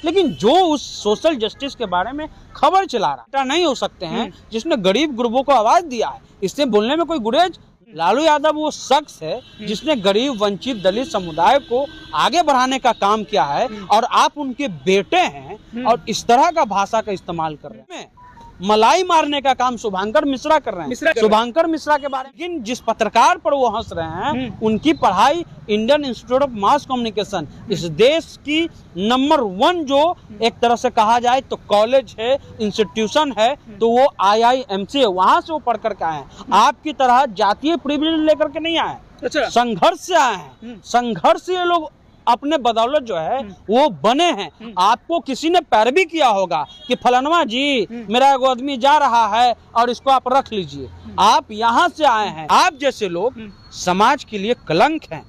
लेकिन जो उस सोशल जस्टिस के बारे में खबर चला रहा नहीं हो सकते हैं, जिसने गरीब गुरबों को आवाज दिया है, इससे बोलने में कोई गुरेज। लालू यादव वो शख्स है जिसने गरीब वंचित दलित समुदाय को आगे बढ़ाने का काम किया है, और आप उनके बेटे हैं और इस तरह का भाषा का इस्तेमाल कर रहे हैं। मलाई मारने का काम शुभांकर मिश्रा कर रहे हैं। शुभांकर मिश्रा के बारे में जिस पत्रकार पर वो हंस रहे हैं, उनकी पढ़ाई Indian institute of mass communication, इस देश की नंबर 1 जो एक तरह से कहा जाए तो कॉलेज है, इंस्टीट्यूशन है, तो वो IIMC है, वहां से वो पढ़ कर के आए हैं। आपकी तरह जातीय प्रिविलेज लेकर के नहीं आए, अच्छा, संघर्ष से आए हैं। संघर्ष से ये लोग अपने बदौलत जो है वो बने हैं। आपको किसी ने पैरवी किया होगा कि फलानवा जी मेरा एगो आदमी जा रहा है और इसको आप रख लीजिए। आप यहाँ से आए हैं। आप जैसे लोग समाज के लिए कलंक हैं,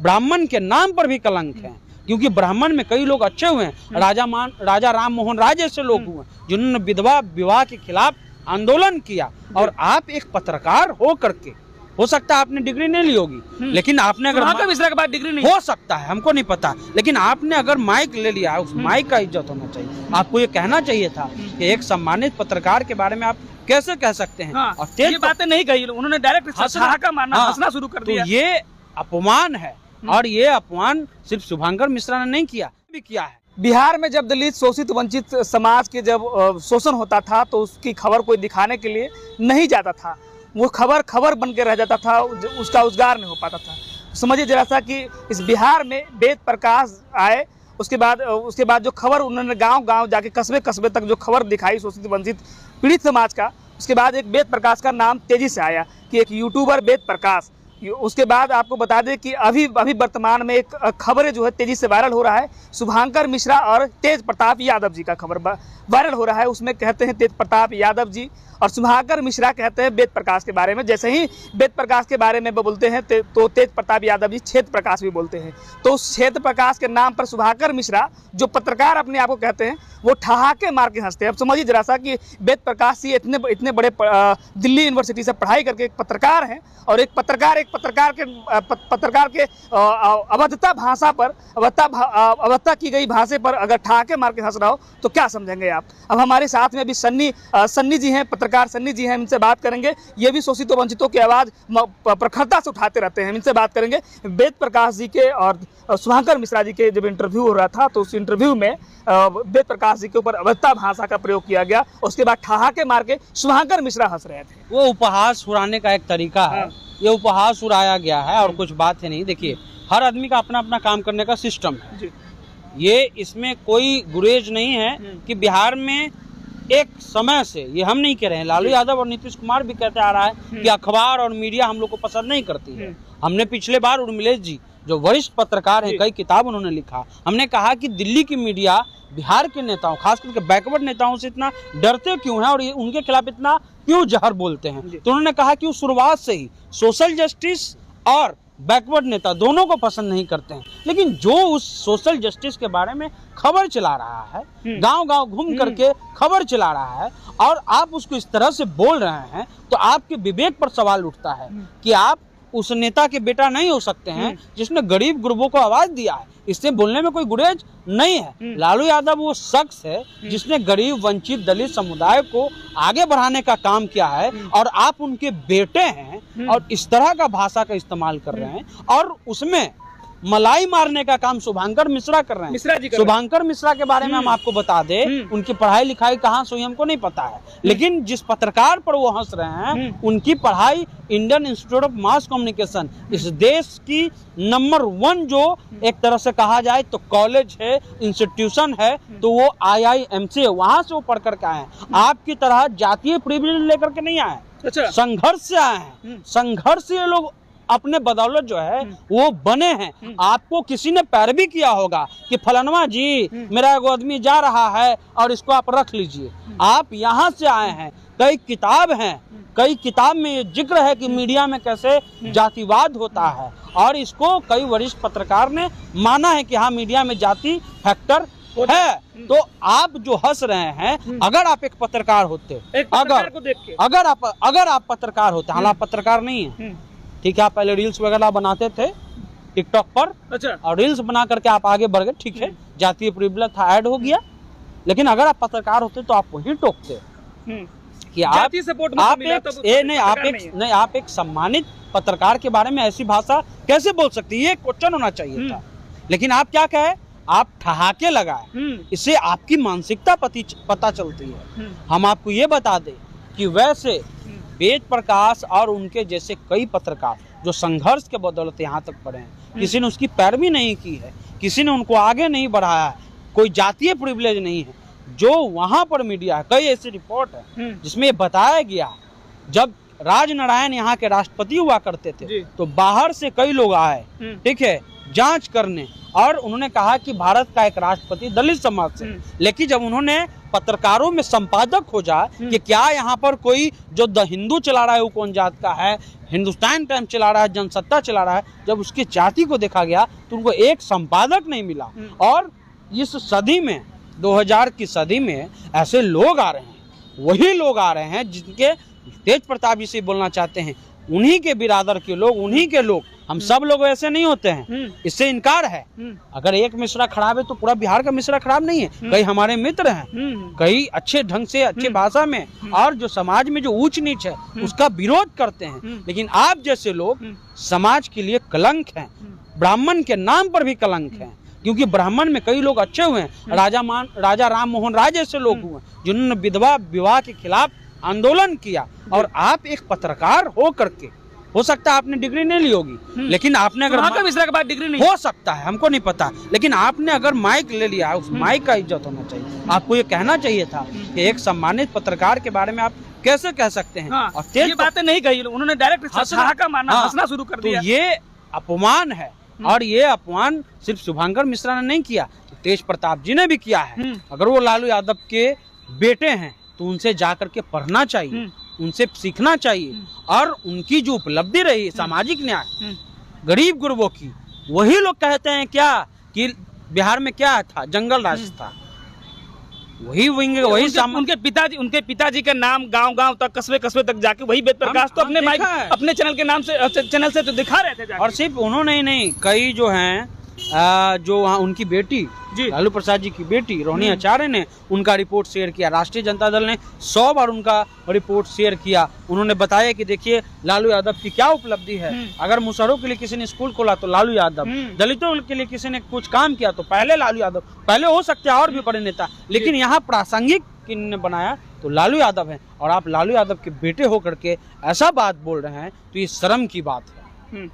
ब्राह्मण के नाम पर भी कलंक हैं, क्योंकि ब्राह्मण में कई लोग अच्छे हुए हैं। राजा राम मोहन राय जैसे लोग हुए जिन्होंने विधवा विवाह के खिलाफ आंदोलन किया, और आप एक पत्रकार हो करके, हो सकता है आपने डिग्री नहीं ली होगी, लेकिन आपने अगर मिश्रा के बाद डिग्री नहीं, हो सकता है, हमको नहीं पता, लेकिन आपने अगर माइक ले लिया, उस माइक का इज्जत होना चाहिए। आपको ये कहना चाहिए था कि एक सम्मानित पत्रकार के बारे में आप कैसे कह सकते हैं। हाँ, और ये बातें नहीं कही उन्होंने, डायरेक्ट हंसना शुरू कर दिया। तो ये अपमान है, और ये अपमान सिर्फ शुभांकर मिश्रा ने नहीं किया, भी किया है। बिहार में जब दलित शोषित वंचित समाज के जब शोषण होता था तो उसकी खबर कोई दिखाने के लिए नहीं जाता था, वो खबर बन के रह जाता था, उसका उद्गार नहीं हो पाता था। समझिए जरा सा कि इस बिहार में वेद प्रकाश आए, उसके बाद जो खबर उन्होंने गांव जाके कस्बे तक जो खबर दिखाई शोषित वंचित पीड़ित समाज का, उसके बाद एक वेद प्रकाश का नाम तेजी से आया कि एक यूट्यूबर वेद प्रकाश। उसके बाद आपको बता दें कि अभी वर्तमान में एक खबरें जो है तेजी से वायरल हो रहा है, शुभांकर मिश्रा और तेज प्रताप यादव जी का खबर वायरल हो रहा है। उसमें कहते हैं तेज प्रताप यादव जी और शुभांकर मिश्रा कहते हैं वेद प्रकाश के बारे में। जैसे ही वेद प्रकाश के बारे में बोलते हैं तो तेज प्रताप यादव जी क्षेत्र प्रकाश भी बोलते हैं। तो उस क्षेत्र प्रकाश के नाम पर शुभांकर मिश्रा जो पत्रकार अपने आप को कहते हैं, वो ठहाके मार के हंसते हैं। अब समझिए जरा सा कि वेद प्रकाश जी इतने बड़े दिल्ली यूनिवर्सिटी से पढ़ाई करके एक पत्रकार हैं, और एक पत्रकार के अवधता भाषा पर अवधता की गई भाषा पर अगर ठहाके मार के हंस रहा हो तो क्या समझेंगे आप। अब हमारे साथ में भी सन्नी जी हैं, पत्रकार सन्नी जी हैं, इनसे बात करेंगे। ये भी शोषितों वंचितों की आवाज़ प्रखरता से उठाते रहते हैं, इनसे बात करेंगे। वेद प्रकाश जी के और शुभांकर मिश्रा जी के जब इंटरव्यू हो रहा था तो उस इंटरव्यू में वेद प्रकाश जी के ऊपर अवधता भाषा का प्रयोग किया गया, उसके बाद ठहाके मार के शुभांकर मिश्रा हंस रहे थे। वो उपहास उड़ाने का एक तरीका है, ये उपहास उड़ाया गया है और कुछ बात है नहीं। देखिए, हर आदमी का अपना अपना काम करने का सिस्टम है, ये इसमें कोई गुरेज नहीं है कि बिहार में एक समय से, ये हम नहीं कह रहे हैं, लालू यादव और नीतीश कुमार भी कहते आ रहा है कि अखबार और मीडिया हम लोग को पसंद नहीं करती है। हमने पिछले बार उर्मिलेश जी जो वरिष्ठ पत्रकार हैं, कई किताब उन्होंने लिखा, हमने कहा कि दिल्ली की मीडिया बिहार के नेताओं, खास करके बैकवर्ड नेताओं से इतना डरते क्यों हैं और उनके खिलाफ इतना क्यों जहर बोलते हैं। तो उन्होंने कहा कि उस शुरुआत से ही सोशल जस्टिस और बैकवर्ड नेता दोनों को पसंद नहीं करते हैं, लेकिन जो उस सोशल जस्टिस के बारे में खबर चला रहा है, गांव घूम करके खबर चला रहा है, और आप उसको इस तरह से बोल रहे हैं, तो आपके विवेक पर सवाल उठता है कि आप उस नेता के बेटा नहीं हो सकते हैं जिसने गरीब गुरबों को आवाज दिया है। इससे बोलने में कोई गुरेज नहीं है। लालू यादव वो शख्स है जिसने गरीब वंचित दलित समुदाय को आगे बढ़ाने का काम किया है, और आप उनके बेटे हैं और इस तरह का भाषा का इस्तेमाल कर रहे हैं, और उसमें मलाई मारने का काम शुभांकर मिश्रा कर रहे हैं। शुभांकर मिश्रा के बारे में हम आपको बता दें, उनकी पढ़ाई लिखाई कहाँ से हुई हमको नहीं पता है, लेकिन जिस पत्रकार पर वो हंस रहे हैं, उनकी पढ़ाई Indian institute of mass communication, इस देश की नंबर 1 जो एक तरह से कहा जाए तो कॉलेज है, इंस्टीट्यूशन है, तो वो IIMC है, वहां से वो पढ़ कर के आए हैं। आपकी तरह जातीय प्रिविलेज लेकर के नहीं आए, अच्छा, संघर्ष से आए हैं। संघर्ष से ये लोग अपने बदौलत जो है वो बने हैं। आपको किसी ने पैरवी किया होगा कि फलानवा जी मेरा एगो आदमी जा रहा है और इसको आप रख लीजिए। आप यहाँ से आए हैं, कई किताब हैं, कई किताब में ये जिक्र है कि मीडिया में कैसे जातिवाद होता है, और इसको कई वरिष्ठ पत्रकार ने माना है कि हाँ, मीडिया में जाति फैक्टर है। तो आप जो हंस रहे हैं, अगर आप एक पत्रकार होते, अगर आप पत्रकार होते, हालांकि आप पत्रकार नहीं है, ठीक है, आप पहले रील्स वगैरह बनाते थे, टिकटॉक पर। अच्छा। और रील्स बना करके आप आगे बढ़ गए, ठीक है, जातीय प्रिविलेज था, ऐड हो गया। लेकिन अगर आप पत्रकार होते तो आप वही टोकते कि आप सपोर्ट आप एक सम्मानित पत्रकार के बारे में ऐसी भाषा कैसे बोल सकती है, ये क्वेश्चन होना चाहिए था। लेकिन आप क्या कहे, आप ठहाके लगाए, इससे आपकी मानसिकता पता चलती है। हम आपको ये बता दें कि वैसे वेद प्रकाश और उनके जैसे कई पत्रकार जो संघर्ष के बदौलत यहाँ तक बढ़े हैं, किसी ने उसकी पैरवी नहीं की है, किसी ने उनको आगे नहीं बढ़ाया है, कोई जातीय प्रिविलेज नहीं है। जो वहां पर मीडिया है, कई ऐसी रिपोर्ट है जिसमें ये बताया गया, जब राजनारायण यहाँ के राष्ट्रपति हुआ करते थे तो बाहर से कई लोग आए, ठीक है, जांच करने, और उन्होंने कहा कि भारत का एक राष्ट्रपति दलित समाज से। लेकिन जब उन्होंने पत्रकारों में संपादक खोजा कि क्या यहाँ पर कोई जो द हिंदू चला रहा है वो कौन जात का है, हिंदुस्तान टाइम्स चला रहा है, जनसत्ता चला रहा है, जब उसकी जाति को देखा गया तो उनको एक संपादक नहीं मिला। और इस सदी में, 2000 की सदी में ऐसे लोग आ रहे हैं, वही लोग आ रहे हैं जिनके तेज प्रताप जी से बोलना चाहते हैं, उन्हीं के बिरादर के लोग, उन्हीं के लोग। हम सब लोग ऐसे नहीं होते हैं, इससे इनकार है। अगर एक मिश्रा खराब है तो पूरा बिहार का मिश्रा खराब नहीं है। कई हमारे मित्र हैं, कई अच्छे ढंग से, अच्छे भाषा में, और जो समाज में जो ऊंच नीच है उसका विरोध करते हैं। लेकिन आप जैसे लोग समाज के लिए कलंक हैं, ब्राह्मण के नाम पर भी कलंक है, क्योंकि ब्राह्मण में कई लोग अच्छे हुए हैं। राजा राम मोहन राय जैसे लोग हुए जिन्होंने विधवा विवाह के खिलाफ आंदोलन किया। और आप एक पत्रकार हो करके, हो सकता है आपने डिग्री नहीं ली होगी, लेकिन आपने अगर मिश्रा के बाद डिग्री नहीं, हो सकता है, हमको नहीं पता, लेकिन आपने अगर माइक ले लिया, उस माइक का इज्जत होना चाहिए। आपको ये कहना चाहिए था कि एक सम्मानित पत्रकार के बारे में आप कैसे कह सकते हैं। और ये बातें नहीं कही, उन्होंने डायरेक्ट हंसना शुरू कर दिया। ये अपमान है, और ये अपमान सिर्फ शुभांकर मिश्रा ने नहीं किया, तेज प्रताप जी ने भी किया है। अगर वो लालू यादव के बेटे हैं तो उनसे जाकर के पढ़ना चाहिए, उनसे सीखना चाहिए, और उनकी जो उपलब्धि रही सामाजिक न्याय, गरीब गुरबों की, वही लोग कहते हैं क्या कि बिहार में क्या था, जंगल राज था। वही उनके पिताजी का नाम गांव तक, कस्बे तक जाके वही वेद प्रकाश तो अपने चैनल के नाम से, चैनल से तो दिखा रहे थे। और सिर्फ उन्होंने ही नहीं, कई जो हैं, जो वहाँ उनकी बेटी लालू प्रसाद जी की बेटी रोहिणी आचार्य ने उनका रिपोर्ट शेयर किया। राष्ट्रीय जनता दल ने 100 बार उनका रिपोर्ट शेयर किया। उन्होंने बताया कि देखिए लालू यादव की क्या उपलब्धि है। अगर मुसहरों के लिए किसी ने स्कूल खोला तो लालू यादव, दलितों के लिए किसी ने कुछ काम किया तो पहले लालू यादव, पहले हो सकते हैं और भी बड़े नेता, लेकिन यहाँ प्रासंगिक किन्होंने बनाया तो लालू यादव है। और आप लालू यादव के बेटे होकर के ऐसा बात बोल रहे हैं तो ये शर्म की बात है।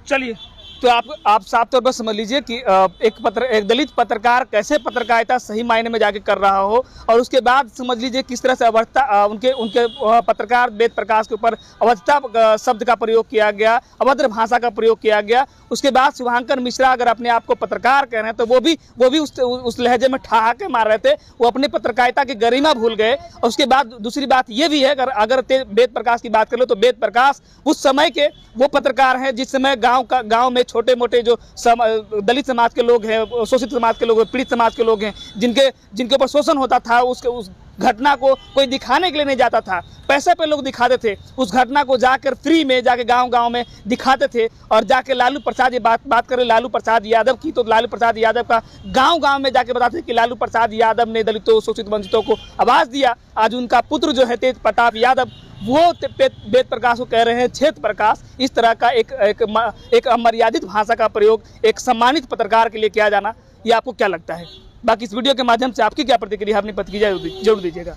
चलिए, तो आप साफ तौर पर समझ लीजिए कि एक दलित पत्रकार कैसे पत्रकारिता सही मायने में जाके कर रहा हो, और उसके बाद समझ लीजिए किस तरह से अभद्रता, उनके पत्रकार वेद प्रकाश के ऊपर अभद्रता शब्द का प्रयोग किया गया, अभद्र भाषा का प्रयोग किया गया। उसके बाद शुभांकर मिश्रा अगर अपने आप को पत्रकार कह रहे हैं तो वो भी उस लहजे में ठहाके मार रहे थे, वो अपनी पत्रकारिता की गरिमा भूल गए। और उसके बाद दूसरी बात ये भी है, अगर वेद प्रकाश की बात कर लो तो वेद प्रकाश उस समय के वो पत्रकार हैं जिस समय गाँव में छोटे मोटे जो दलित समाज के लोग हैं, शोषित समाज के लोग हैं, पीड़ित समाज के लोग हैं, जिनके ऊपर शोषण होता था, उस घटना को कोई दिखाने के लिए नहीं जाता था, पैसे पे लोग दिखाते थे। उस घटना को जाकर फ्री में जाके गांव में दिखाते थे। और जाके लालू प्रसाद ये बात करें लालू प्रसाद यादव की, तो लालू प्रसाद यादव का गांव में जाके बताते थे कि लालू प्रसाद यादव ने दलितों, शोषित वंचितों को आवाज़ दिया। आज उनका पुत्र जो है तेज प्रताप यादव, वो वेद प्रकाश को कह रहे हैं क्षेत्र प्रकाश। इस तरह का एक अमर्यादित भाषा का प्रयोग एक सम्मानित पत्रकार के लिए किया जाना, ये आपको क्या लगता है? बाकी इस वीडियो के माध्यम से आपकी क्या प्रतिक्रिया, अपनी प्रतिक्रिया जरूर दीजिएगा।